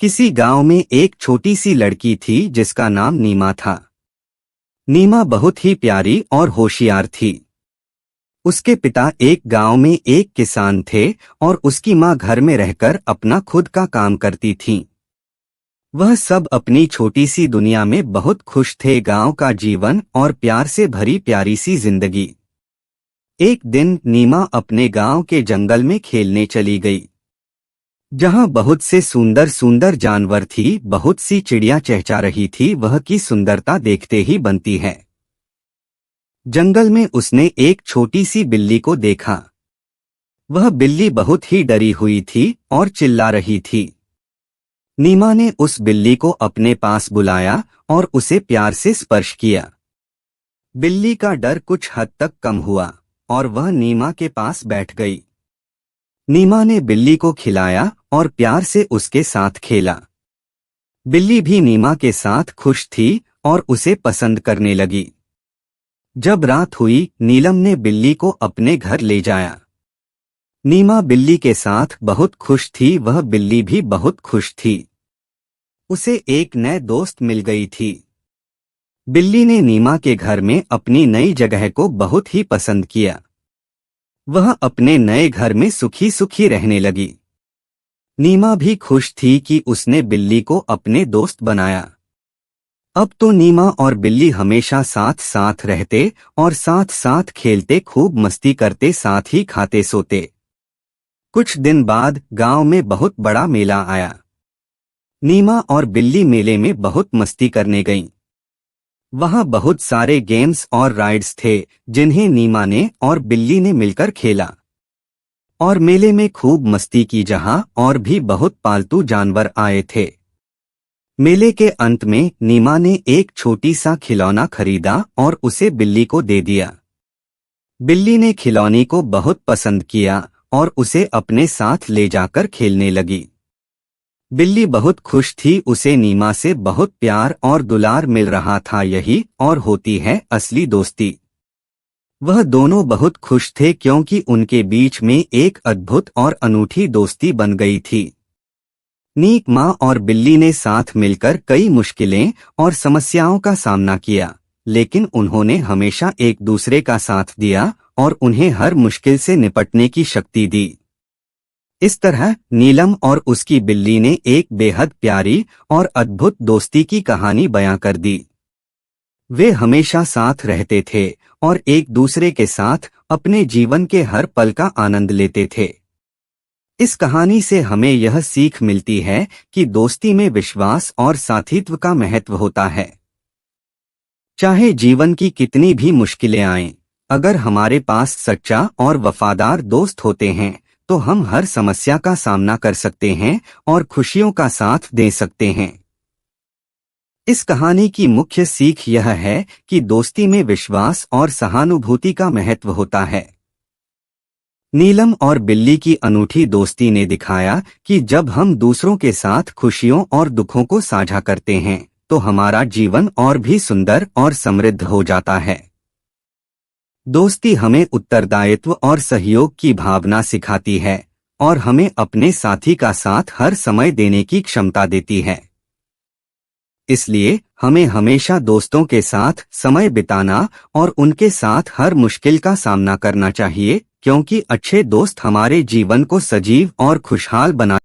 किसी गांव में एक छोटी सी लड़की थी जिसका नाम नीमा था। नीमा बहुत ही प्यारी और होशियार थी। उसके पिता एक गांव में एक किसान थे और उसकी माँ घर में रहकर अपना खुद का काम करती थीं। वह सब अपनी छोटी सी दुनिया में बहुत खुश थे। गांव का जीवन और प्यार से भरी प्यारी सी जिंदगी। एक दिन नीमा अपने गांव के जंगल में खेलने चली गई, जहां बहुत से सुंदर सुंदर जानवर थी। बहुत सी चिड़िया चहचहा रही थी। वह की सुंदरता देखते ही बनती है। जंगल में उसने एक छोटी सी बिल्ली को देखा। वह बिल्ली बहुत ही डरी हुई थी और चिल्ला रही थी। नीमा ने उस बिल्ली को अपने पास बुलाया और उसे प्यार से स्पर्श किया। बिल्ली का डर कुछ हद तक कम हुआ और वह नीमा के पास बैठ गई। नीमा ने बिल्ली को खिलाया और प्यार से उसके साथ खेला। बिल्ली भी नीमा के साथ खुश थी और उसे पसंद करने लगी। जब रात हुई, नीलम ने बिल्ली को अपने घर ले जाया। नीमा बिल्ली के साथ बहुत खुश थी। वह बिल्ली भी बहुत खुश थी। उसे एक नए दोस्त मिल गई थी। बिल्ली ने नीमा के घर में अपनी नई जगह को बहुत ही पसंद किया। वह अपने नए घर में सुखी सुखी रहने लगी। नीमा भी खुश थी कि उसने बिल्ली को अपने दोस्त बनाया। अब तो नीमा और बिल्ली हमेशा साथ साथ रहते और साथ साथ खेलते, खूब मस्ती करते, साथ ही खाते सोते। कुछ दिन बाद गांव में बहुत बड़ा मेला आया। नीमा और बिल्ली मेले में बहुत मस्ती करने गईं। वहां बहुत सारे गेम्स और राइड्स थे जिन्हें नीमा ने और बिल्ली ने मिलकर खेला और मेले में खूब मस्ती की, जहां और भी बहुत पालतू जानवर आए थे। मेले के अंत में नीमा ने एक छोटी सा खिलौना खरीदा और उसे बिल्ली को दे दिया। बिल्ली ने खिलौने को बहुत पसंद किया और उसे अपने साथ ले जाकर खेलने लगी। बिल्ली बहुत खुश थी। उसे नीमा से बहुत प्यार और दुलार मिल रहा था। यही और होती है असली दोस्ती। वह दोनों बहुत खुश थे क्योंकि उनके बीच में एक अद्भुत और अनूठी दोस्ती बन गई थी। नीमा और बिल्ली ने साथ मिलकर कई मुश्किलें और समस्याओं का सामना किया, लेकिन उन्होंने हमेशा एक दूसरे का साथ दिया और उन्हें हर मुश्किल से निपटने की शक्ति दी। इस तरह नीलम और उसकी बिल्ली ने एक बेहद प्यारी और अद्भुत दोस्ती की कहानी बयां कर दी। वे हमेशा साथ रहते थे और एक दूसरे के साथ अपने जीवन के हर पल का आनंद लेते थे। इस कहानी से हमें यह सीख मिलती है कि दोस्ती में विश्वास और साथीत्व का महत्व होता है। चाहे जीवन की कितनी भी मुश्किलें आएं, अगर हमारे पास सच्चा और वफादार दोस्त होते हैं तो हम हर समस्या का सामना कर सकते हैं और खुशियों का साथ दे सकते हैं। इस कहानी की मुख्य सीख यह है कि दोस्ती में विश्वास और सहानुभूति का महत्व होता है। नीलम और बिल्ली की अनूठी दोस्ती ने दिखाया कि जब हम दूसरों के साथ खुशियों और दुखों को साझा करते हैं तो हमारा जीवन और भी सुंदर और समृद्ध हो जाता है। दोस्ती हमें उत्तरदायित्व और सहयोग की भावना सिखाती है और हमें अपने साथी का साथ हर समय देने की क्षमता देती है। इसलिए हमें हमेशा दोस्तों के साथ समय बिताना और उनके साथ हर मुश्किल का सामना करना चाहिए, क्योंकि अच्छे दोस्त हमारे जीवन को सजीव और खुशहाल बना